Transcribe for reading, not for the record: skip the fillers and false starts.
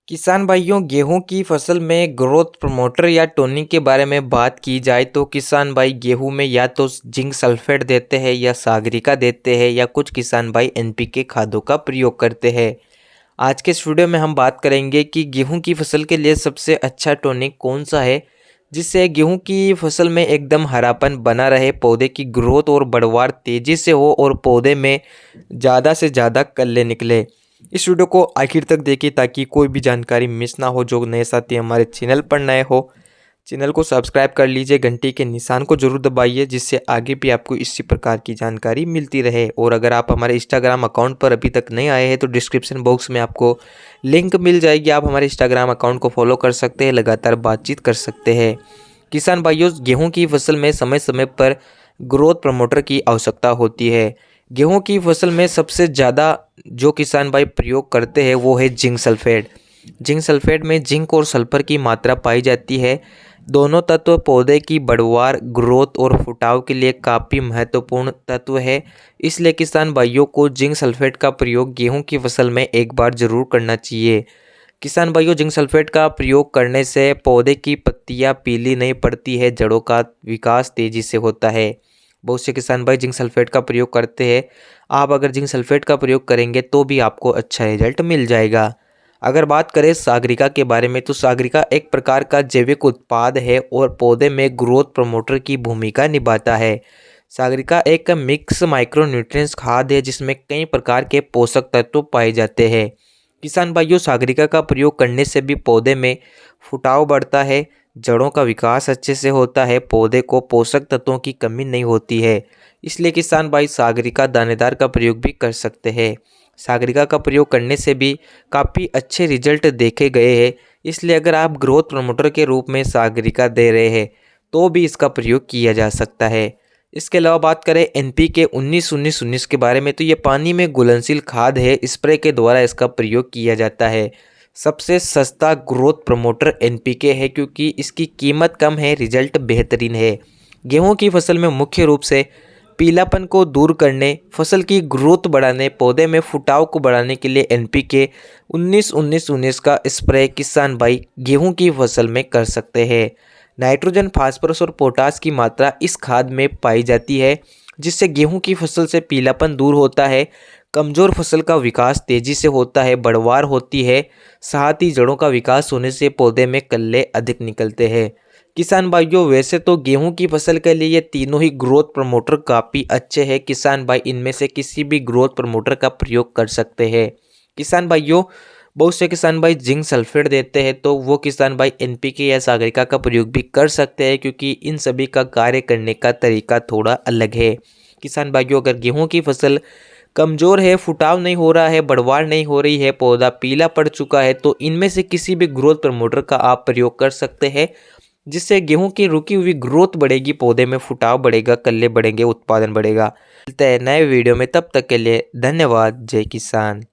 किसान भाइयों, गेहूं की फसल में ग्रोथ प्रमोटर या टोनिंग के बारे में बात की जाए तो किसान भाई गेहूं में या तो जिंक सल्फेट देते हैं या सागरिका देते हैं या कुछ किसान भाई एनपीके खादों का प्रयोग करते हैं। आज के इस वीडियो में हम बात करेंगे कि गेहूं की फसल के लिए सबसे अच्छा टोनिक कौन सा है, जिससे गेहूं की फसल में एकदम हरापन बना रहे, पौधे की ग्रोथ और बढ़वार तेज़ी से हो और पौधे में ज़्यादा से ज़्यादा कल्ले निकले। इस वीडियो को आखिर तक देखिए ताकि कोई भी जानकारी मिस ना हो। जो नए साथी हमारे चैनल पर नए हो, चैनल को सब्सक्राइब कर लीजिए, घंटी के निशान को जरूर दबाइए, जिससे आगे भी आपको इसी प्रकार की जानकारी मिलती रहे। और अगर आप हमारे इंस्टाग्राम अकाउंट पर अभी तक नहीं आए हैं तो डिस्क्रिप्शन बॉक्स में आपको लिंक मिल जाएगी, आप हमारे इंस्टाग्राम अकाउंट को फॉलो कर सकते हैं, लगातार बातचीत कर सकते हैं। किसान भाइयों, गेहूँ की फसल में समय समय पर ग्रोथ प्रमोटर की आवश्यकता होती है। गेहूं की फसल में सबसे ज़्यादा जो किसान भाई प्रयोग करते हैं वो है जिंक सल्फेट। जिंक सल्फेट में जिंक और सल्फर की मात्रा पाई जाती है। दोनों तत्व पौधे की बढ़वार, ग्रोथ और फुटाव के लिए काफ़ी महत्वपूर्ण तत्व है। इसलिए किसान भाइयों को जिंक सल्फेट का प्रयोग गेहूं की फसल में एक बार जरूर करना चाहिए। किसान भाइयों, जिंक सल्फेट का प्रयोग करने से पौधे की पत्तियां पीली नहीं पड़ती है, जड़ों का विकास तेजी से होता है। बहुत से किसान भाई जिंक सल्फेट का प्रयोग करते हैं। आप अगर जिंक सल्फेट का प्रयोग करेंगे तो भी आपको अच्छा रिजल्ट मिल जाएगा। अगर बात करें सागरिका के बारे में तो सागरिका एक प्रकार का जैविक उत्पाद है और पौधे में ग्रोथ प्रमोटर की भूमिका निभाता है। सागरिका एक मिक्स माइक्रोन्यूट्रिएंट्स खाद है जिसमें कई प्रकार के पोषक तत्व पाए जाते हैं। किसान भाइयों, सागरिका का प्रयोग करने से भी पौधे में फुटाव बढ़ता है, जड़ों का विकास अच्छे से होता है, पौधे को पोषक तत्वों की कमी नहीं होती है। इसलिए किसान भाई सागरिका दानेदार का प्रयोग भी कर सकते हैं। सागरिका का प्रयोग करने से भी काफ़ी अच्छे रिजल्ट देखे गए हैं। इसलिए अगर आप ग्रोथ प्रमोटर के रूप में सागरिका दे रहे हैं तो भी इसका प्रयोग किया जा सकता है। इसके अलावा बात करें एनपीके 19-19-19 के बारे में तो ये पानी में घुलनशील खाद है, स्प्रे के द्वारा इसका प्रयोग किया जाता है। सबसे सस्ता ग्रोथ प्रमोटर एनपीके है क्योंकि इसकी कीमत कम है, रिजल्ट बेहतरीन है। गेहूं की फसल में मुख्य रूप से पीलापन को दूर करने, फसल की ग्रोथ बढ़ाने, पौधे में फुटाव को बढ़ाने के लिए एनपीके 19-19-19 का स्प्रे किसान भाई गेहूं की फसल में कर सकते हैं। नाइट्रोजन, फास्फोरस और पोटास की मात्रा इस खाद में पाई जाती है, जिससे गेहूं की फसल से पीलापन दूर होता है, कमज़ोर फसल का विकास तेज़ी से होता है, बढ़वार होती है, साथ ही जड़ों का विकास होने से पौधे में कल्ले अधिक निकलते हैं। किसान भाइयों, वैसे तो गेहूं की फसल के लिए ये तीनों ही ग्रोथ प्रमोटर काफ़ी अच्छे हैं। किसान भाई इनमें से किसी भी ग्रोथ प्रमोटर का प्रयोग कर सकते हैं। किसान भाइयों, बहुत से किसान भाई जिंक सल्फेट देते हैं तो वो किसान भाई एनपीके या सागरिका का प्रयोग भी कर सकते हैं, क्योंकि इन सभी का कार्य करने का तरीका थोड़ा अलग है। किसान भाइयों, अगर गेहूं की फसल कमज़ोर है, फुटाव नहीं हो रहा है, बढ़वार नहीं हो रही है, पौधा पीला पड़ चुका है तो इनमें से किसी भी ग्रोथ प्रमोटर का आप प्रयोग कर सकते हैं, जिससे गेहूं की रुकी हुई ग्रोथ बढ़ेगी, पौधे में फुटाव बढ़ेगा, कल्ले बढ़ेंगे, उत्पादन बढ़ेगा। मिलते हैं नए वीडियो में, तब तक के लिए धन्यवाद। जय किसान।